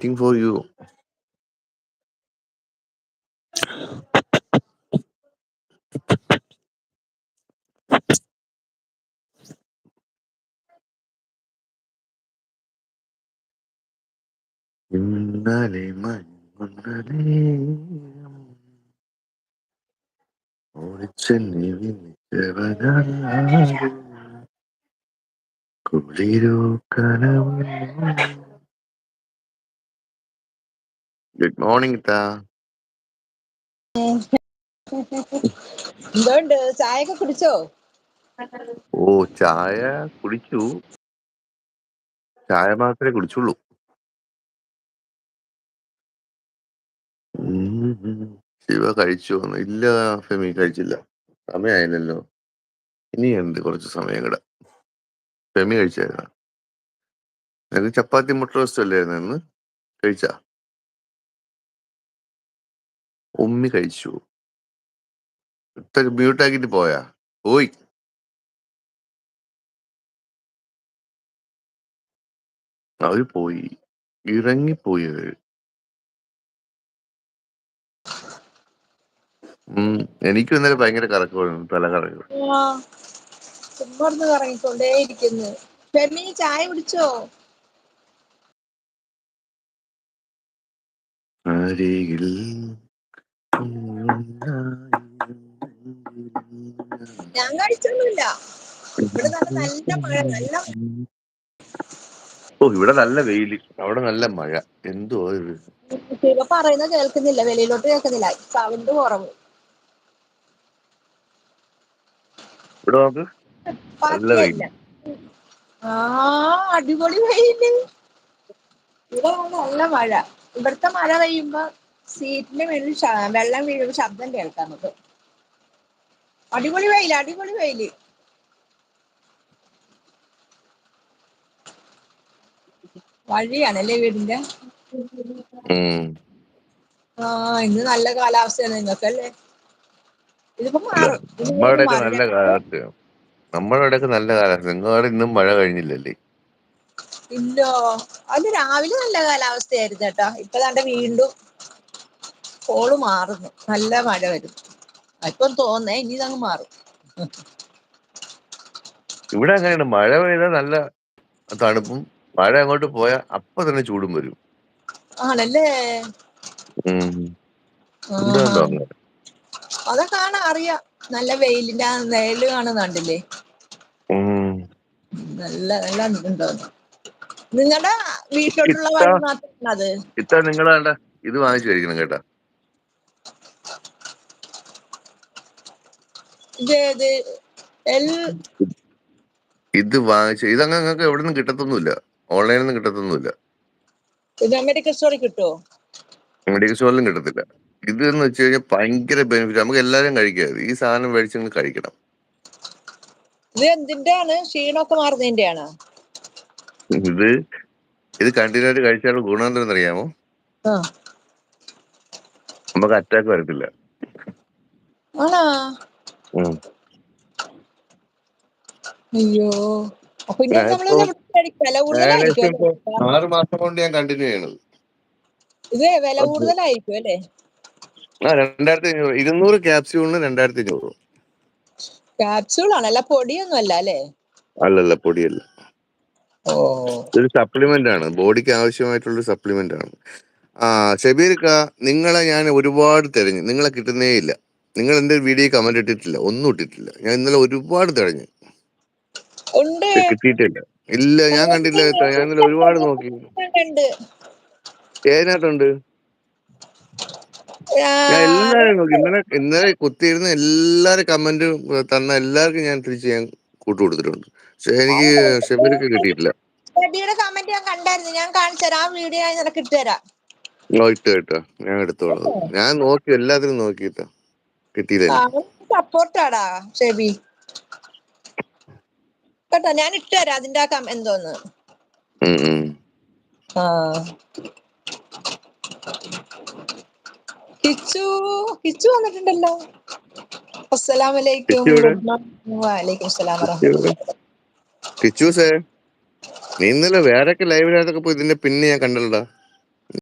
waiting for you. ഇന്നലെ മഞ്ഞുന്നലേ ഓടിച്ചെന്നെ വിളിച്ചവനാരും കുളിരോ കനവോ. Good morning താ. എന്തുണ്ട് ചായയൊക്കെ കുടിച്ചോ? ഓ, ചായ കുടിച്ചു. ചായ മാത്രമേ കുടിച്ചുള്ളൂ. ശിവ കഴിച്ചോ? ഇല്ല ഫെമി, കഴിച്ചില്ല. സമയമായില്ലല്ലോ. ഇനിയുണ്ട് കുറച്ച് സമയം കൂടെ. ഫെമി കഴിച്ചായിരുന്ന? നിനക്ക് ചപ്പാത്തി മുട്ട റോസ്റ്റ് അല്ലായിരുന്നു ഇന്ന്? കഴിച്ചാ? ഉമ്മി കഴിച്ചു. മ്യൂട്ടാക്കിട്ട് പോയാ? പോയി. അവര് പോയി, ഇറങ്ങിപ്പോയി അവര്. എനിക്കും ഇന്നലെ ഭയങ്കര കറക്കമായിരുന്നു, തല കറക്കം. ചുമ്മാ കറങ്ങിക്കൊണ്ടേയിരിക്കുന്നു. ഫെമി ചായ കുടിച്ചോ? അരികിൽ ഞാൻ കഴിച്ചൊന്നുമില്ല. ഇവിടെ നല്ല മഴ, നല്ല ഓ, ഇവിടെ നല്ല വെയില്, അവിടെ നല്ല മഴ. എന്തോ ഇത് ശിവ പറയുന്നത് കേൾക്കുന്നില്ല, വെളിയിലോട്ട് കേൾക്കുന്നില്ല, സൗണ്ട് കുറവ്. ഇവിടെ നോക്ക്, നല്ല വെയില്. അടിപൊളി വെയില്. ഇവിടെ നല്ല മഴ. ഇവിടുത്തെ മഴ പെയ്യുമ്പോ സീറ്റിന്റെ മേളിൽ വെള്ളം വീഴുമ്പോ ശബ്ദം കേൾക്കാം നമുക്ക്. അടിപൊളി വെയില്, അടിപൊളി വെയില്. വഴിയാണല്ലേ വീടിന്റെ? ഇന്ന് നല്ല കാലാവസ്ഥയാണ് നിങ്ങൾക്കല്ലേ? ഇതിപ്പോ മാറും. നമ്മളുടെയൊക്കെ നല്ല കാലാവസ്ഥയാണ്. നമ്മളുടെയൊക്കെ നല്ല കാലാവസ്ഥ. നിങ്ങളുടെ ഇന്നും മഴ കഴിഞ്ഞില്ലല്ലേ? ഇല്ലോ, അത് രാവിലെ നല്ല കാലാവസ്ഥയായിരുന്നു കേട്ടോ. ഇപ്പൊ ദാണ്ടെ വീണ്ടും കോള് മാറുന്നു, നല്ല മഴ വരും. ഇപ്പം തോന്നേ ഇനി ഇതങ്ങ് മാറും. ഇവിടെ അങ്ങനെയാണ്, മഴ പെയ്താൽ നല്ല തണുപ്പും, മഴ അങ്ങോട്ട് പോയാൽ അപ്പൊ തന്നെ ചൂടും വരും. ആണല്ലേ? എന്താ അതൊക്കെ അറിയാം. നല്ല വെയിലിന്റെ വെയില് കാണുന്നുണ്ടില്ലേ? നല്ല നല്ല ഉണ്ടോന്ന്. നിങ്ങളുടെ വീട്ടിലോട്ടുള്ള വഴി മാത്രമാണ് അത്. ഇത്ത നിങ്ങൾ വേണ്ട ഇത് വാങ്ങിച്ചു കഴിക്കണം കേട്ടാ. ഇത് വാങ്ങിച്ചു, ഇതങ്ങ് നിങ്ങൾക്ക് എവിടെ നിന്നും കിട്ടത്തൊന്നുമില്ല, ഓൺലൈനിൽ നിന്ന് കിട്ടത്തൊന്നുമില്ല. മെഡിക്കൽ സ്റ്റോറിൽ കിട്ടുമോ? മെഡിക്കൽ സ്റ്റോറിലും കിട്ടത്തില്ല. ഇത് എന്ന് വെച്ച് കഴിഞ്ഞാൽ ഭയങ്കര ബെനിഫിറ്റ്. നമുക്ക് എല്ലാവരും കഴിക്കാം. ഈ സാധനം മേടിച്ച് കഴിക്കണം. ഇത് എന്തിന്റെയാണ്? ക്ഷീണമൊക്കെ മാറുന്നതിന്റെ ആണ്? ഇത് കണ്ടിന്യൂ ആയിട്ട് കഴിച്ചാൽ ഗുണം എന്താണെന്ന് അറിയാമോ? നമുക്ക് അറ്റാക്ക് വരത്തില്ല. അയ്യോ, അപ്പൊ ഇനി നമ്മൾ 6 മാസം കൊണ്ട് ഞാൻ കണ്ടിന്യൂ ചെയ്യണത്. ഇത് വില കൂടുതലായിരിക്കും അല്ലേ? 2500, 200 ക്യാപ്സ്യൂളിന് 2500. ക്യാപ്സ്യൂൾ ആണല്ല, പൊടിയൊന്നും അല്ല അല്ലേ? അല്ലല്ല, പൊടിയല്ല. ഇതൊരു സപ്ലിമെന്റ് ആണ്, ബോഡിക്ക് ആവശ്യമായിട്ടുള്ള സപ്ലിമെന്റ് ആണ്. ഷബീർക്ക, നിങ്ങളെ ഞാൻ ഒരുപാട് തിരഞ്ഞു, നിങ്ങളെ കിട്ടുന്നേ ഇല്ല. നിങ്ങൾ എന്റെ വീഡിയോ കമന്റ് ഇട്ടിട്ടില്ല, ഒന്നും ഇട്ടിട്ടില്ല. ഞാൻ ഇന്നലെ ഒരുപാട് തിരഞ്ഞു, കിട്ടിയിട്ടില്ല. ഇല്ല, ഞാൻ കണ്ടില്ല. ഞാൻ ഇന്നലെ ഒരുപാട് നോക്കി. ഏതിനകത്തുണ്ട്? ഞാൻ എല്ലാരും നോക്കി. ഇന്നലെ കുത്തിയിരുന്ന എല്ലാരും കമന്റ് തന്ന എല്ലാവർക്കും ഞാൻ തിരിച്ച് ഞാൻ കൂട്ടുകൊടുത്തിട്ടുണ്ട്. പക്ഷെ എനിക്ക് ഷബീർക്ക് കിട്ടിയിട്ടില്ല. കമന്റ് ഞാൻ കണ്ടായിരുന്നു, ഞാൻ കാണിച്ചുതരാം. ആ വീഡിയോ ഞാൻ നിനക്ക് ഇട്ടുതരാം. ഇട്ടോ, ഞാൻ എടുത്തോളാം. ഞാൻ നോക്കി, എല്ലാത്തിനും നോക്കിയിട്ടാ, കിട്ടിയില്ല. സപ്പോർട്ടാടാ ഷെബി കേട്ടോ. ഞാൻ ഇട്ടുതരാം അതിന്റെ എന്തോന്ന്. കിച്ചു കിച്ചു വന്നിട്ടുണ്ടല്ലോ. അസ്സലാമലൈക്കും. വലൈക്കും സലാം വറഹ്മത്തുള്ളാഹി. കിച്ചൂസേ, നീ ഇന്നലെ വേറൊക്കെ ലൈവിനകത്തൊക്കെ പോയി ഇതിന്റെ പിന്നെ ഞാൻ കണ്ടല്ലോടാ.